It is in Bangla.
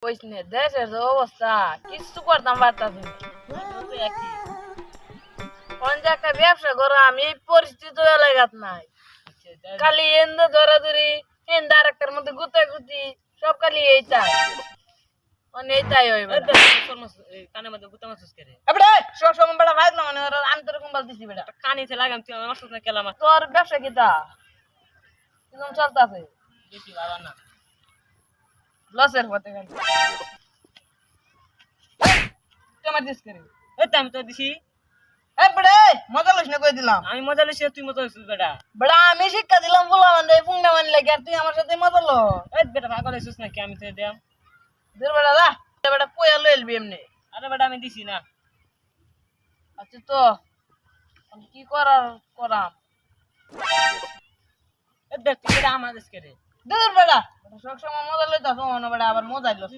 কইস নে দেশের যে অবস্থা কিছু করতাম পারতাছি না। কোন যে একটা ব্যবসা করো আমি এই পরিস্থিতি এলাকাত নাই খালি এন্দ ধরাধরি এন্দ আরেকটার মধ্যে গুতাগুতি সব খালি এইটাই মানে এইটাই হইবে কানের মধ্যে গুতা মাছ করে এবড়ে সব সময় বড় ভাই না মানে ওরা আন্তরিক বল দিছি বেটা কানিতে লাগাম তুই আমার সাথে কেলাম তোর ব্যবসা কিটা কিরকম চলতেছে বেশি ভালো না লসের পথে গেল তোমার দিস করে এই তো আমি তো দিছি এবড়ে মজা লইস না কই দিলাম আমি মজা লইছি তুই মজা লইছিস বেটা বেটা আমি শিক্ষা দিলাম বলা মানে পুংনা মানে লাগে আর তুই আমার সাথে মজা লো এই বেটা ভাগল লইছিস নাকি আমি তো দেম দূর বেটা দা বেটা পয়লা লইলবি এমনি আরে বেটা আমি দিছি না আচ্ছা তো আমি কি করার করাম এই দেখ তুই বেটা আমার দেশ করে দূর বেটা সব সময় মজা লইতাছ বেটা আবার মজা লইছ